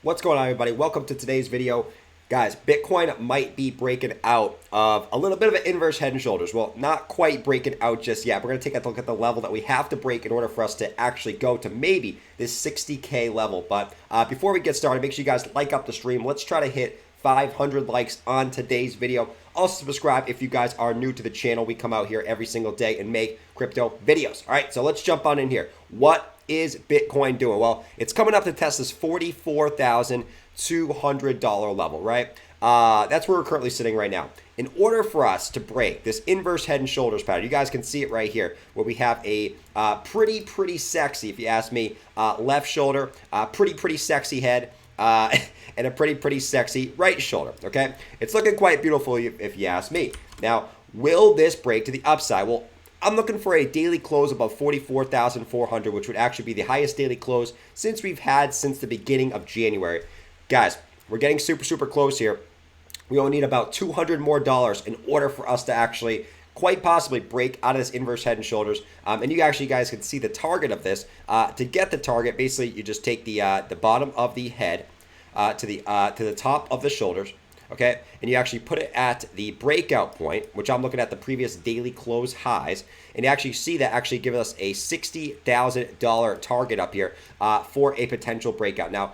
What's going on, everybody? Welcome to today's video. Guys, Bitcoin might be breaking out of a little bit of an inverse head and shoulders. Well, not quite breaking out just yet. We're going to take a look at the level that we have to break in order for us to actually go to maybe this 60K level. But before we get started, make sure you guys like up the stream. Let's try to hit 500 likes on today's video. Also subscribe if you guys are new to the channel. We come out here every single day and make crypto videos. All right, so let's jump on in here. What is Bitcoin doing? Well, it's coming up to test this $44,200 level, right? That's where we're currently sitting right now. In order for us to break this inverse head and shoulders pattern, you guys can see it right here, where we have a pretty sexy, if you ask me, left shoulder, pretty sexy head, and a pretty sexy right shoulder, okay? It's looking quite beautiful if you ask me. Now, will this break to the upside? Well, I'm looking for a daily close above 44,400, which would actually be the highest daily close since we've had since the beginning of January. Guys, we're getting super close here. We only need about $200 more in order for us to actually quite possibly break out of this inverse head and shoulders. And you guys can see the target of this. To get the target, basically you just take the bottom of the head to the top of the shoulders. Okay, and you actually put it at the breakout point, which I'm looking at the previous daily close highs, and you actually see that actually giving us a $60,000 target up here for a potential breakout. Now,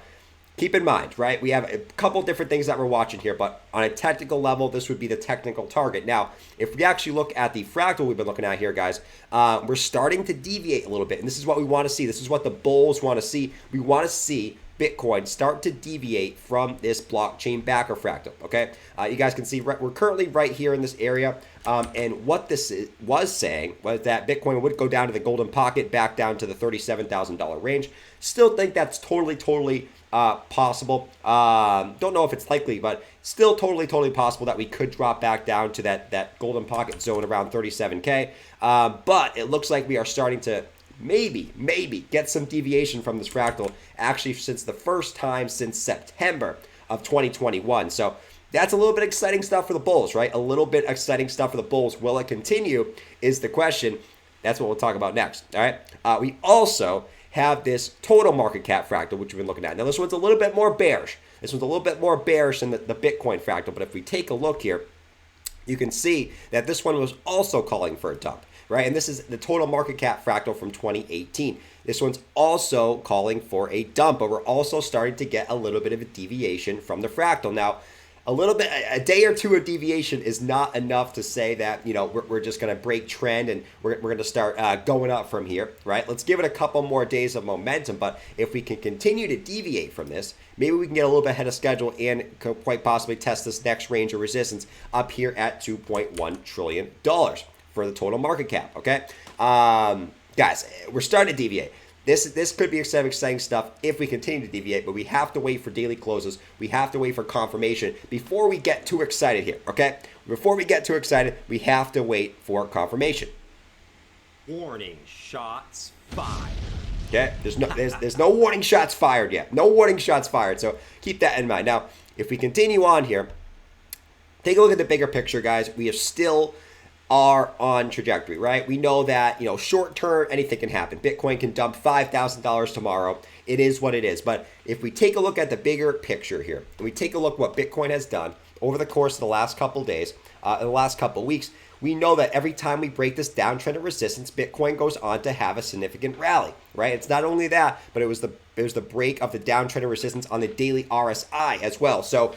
keep in mind, right, we have a couple different things that we're watching here, but on a technical level, this would be the technical target. Now, if we actually look at the fractal we've been looking at here, guys, we're starting to deviate a little bit, and this is what we want to see. This is what the bulls want to see. We want to see Bitcoin start to deviate from this blockchain backer fractal, okay? You guys can see we're currently right here in this area, and what this was saying was that Bitcoin would go down to the golden pocket, back down to the $37,000 range. Still think that's totally possible. Don't know if it's likely, but still totally possible that we could drop back down to that golden pocket zone around 37K. But it looks like we are starting to maybe get some deviation from this fractal actually since the first time since September of 2021. So that's a little bit exciting stuff for the bulls, right? A little bit exciting stuff for the bulls. Will it continue is the question. That's what we'll talk about next, all right? We also have this total market cap fractal, which we've been looking at. Now, this one's a little bit more bearish. This one's a little bit more bearish than the Bitcoin fractal, but if we take a look here, you can see that this one was also calling for a dump, right? And this is the total market cap fractal from 2018. This one's also calling for a dump, but we're also starting to get a little bit of a deviation from the fractal. Now, a day or two of deviation is not enough to say that, you know, we're just going to break trend and we're going to start going up from here, right? Let's give it a couple more days of momentum, but if we can continue to deviate from this, maybe we can get a little bit ahead of schedule and quite possibly test this next range of resistance up here at $2.1 trillion for the total market cap, okay? Guys, we're starting to deviate. This could be some exciting stuff if we continue to deviate, but we have to wait for daily closes. We have to wait for confirmation before we get too excited here, okay? Before we get too excited, we have to wait for Warning, shots fired. Okay, there's no warning shots fired yet. No warning shots fired, so keep that in mind. Now, if we continue on here, take a look at the bigger picture, guys. We have still are on trajectory, right? We know that, you know, short term, anything can happen. Bitcoin can dump $5,000 tomorrow. It is what it is. But if we take a look at the bigger picture here, and we take a look what Bitcoin has done over the course of the last couple days, the last couple weeks, we know that every time we break this downtrend of resistance, Bitcoin goes on to have a significant rally, right? It's not only that, but it was the break of the downtrend of resistance on the daily RSI as well. So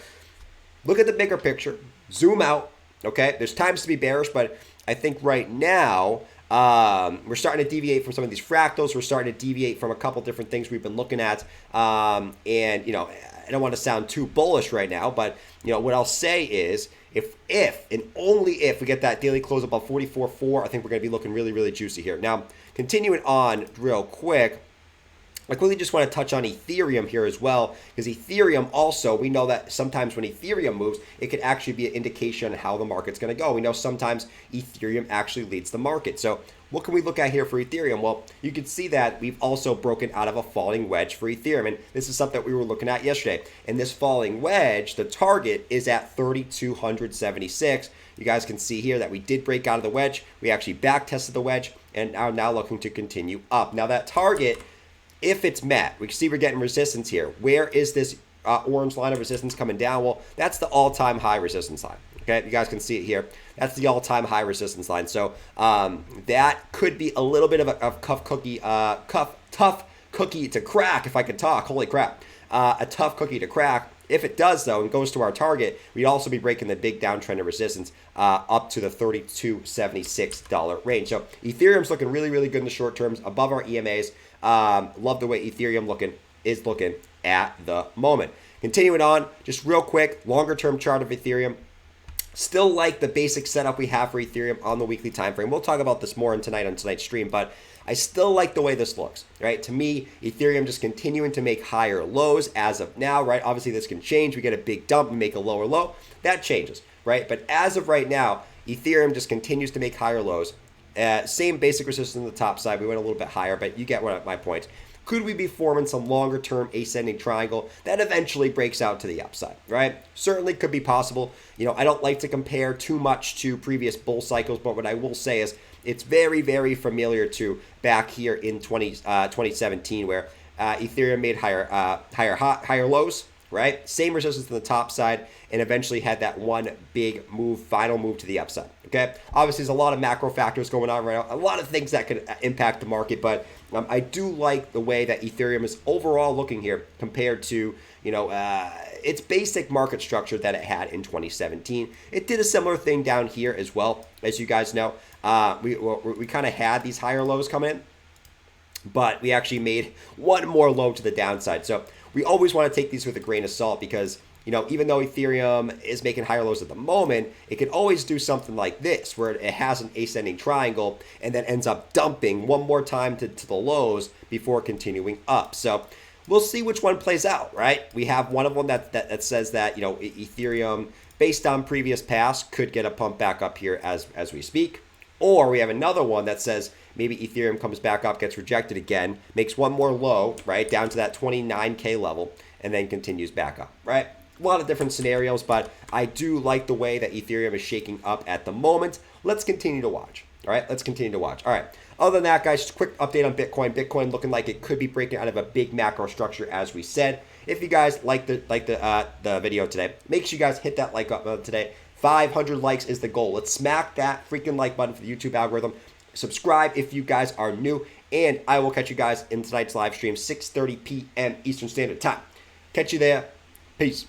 look at the bigger picture, zoom out. Okay, there's times to be bearish, but I think right now we're starting to deviate from some of these fractals. We're starting to deviate from a couple different things we've been looking at. And, you know, I don't want to sound too bullish right now, but, you know, what I'll say is if and only if we get that daily close above 44.4, I think we're going to be looking really juicy here. Now, continuing on real quick, I quickly just want to touch on Ethereum here as well, because Ethereum also, we know that sometimes when Ethereum moves, it could actually be an indication on how the market's going to go. We know sometimes Ethereum actually leads the market. So what can we look at here for Ethereum? Well, you can see that we've also broken out of a falling wedge for Ethereum, and this is something that we were looking at yesterday. And this falling wedge, the target is at 3,276. You guys can see here that we did break out of the wedge. We actually back tested the wedge and are now looking to continue up. Now that target, if it's met, we can see we're getting resistance here. Where is this orange line of resistance coming down, well, that's the all-time high resistance line. Okay, you guys can see it here. That's the all-time high resistance line. So that could be a little bit of a tough cookie to crack, if I could talk. Holy crap. A tough cookie to crack. If it does, though, and goes to our target, we'd also be breaking the big downtrend of resistance up to the $32.76 range. So Ethereum's looking really, really good in the short terms, above our EMAs. Love the way Ethereum is looking at the moment. Continuing on, just real quick, longer term chart of Ethereum. Still like the basic setup we have for Ethereum on the weekly time frame. We'll talk about this more on tonight's stream, but I still like the way this looks, right? To me, Ethereum just continuing to make higher lows as of now, right? Obviously, this can change. We get a big dump and make a lower low. That changes, right? But as of right now, Ethereum just continues to make higher lows. Same basic resistance on the top side. We went a little bit higher, but you get my point. Could we be forming some longer term ascending triangle that eventually breaks out to the upside, right? Certainly could be possible. You know, I don't like to compare too much to previous bull cycles, but what I will say is it's very, very familiar to back here in 2017 where Ethereum made higher lows, right? Same resistance on the top side and eventually had that one big move, final move to the upside, okay? Obviously, there's a lot of macro factors going on right now, a lot of things that could impact the market, but I do like the way that Ethereum is overall looking here compared to, you know, its basic market structure that it had in 2017. It did a similar thing down here as well, as you guys know. We kind of had these higher lows come in, but we actually made one more low to the downside. So we always want to take these with a grain of salt because, you know, even though Ethereum is making higher lows at the moment, it can always do something like this where it has an ascending triangle and then ends up dumping one more time to the lows before continuing up. So we'll see which one plays out, right? We have one of them that says that, you know, Ethereum, based on previous past, could get a pump back up here as we speak. Or we have another one that says maybe Ethereum comes back up, gets rejected again, makes one more low, right, down to that 29K level, and then continues back up, right? A lot of different scenarios, but I do like the way that Ethereum is shaking up at the moment. Let's continue to watch, all right? Let's continue to watch. All right. Other than that, guys, just a quick update on Bitcoin. Bitcoin looking like it could be breaking out of a big macro structure, as we said. If you guys like the video today, make sure you guys hit that like button today. 500 likes is the goal. Let's smack that freaking like button for the YouTube algorithm. Subscribe if you guys are new, and I will catch you guys in tonight's live stream, 6:30 p.m. Eastern Standard Time. Catch you there. Peace.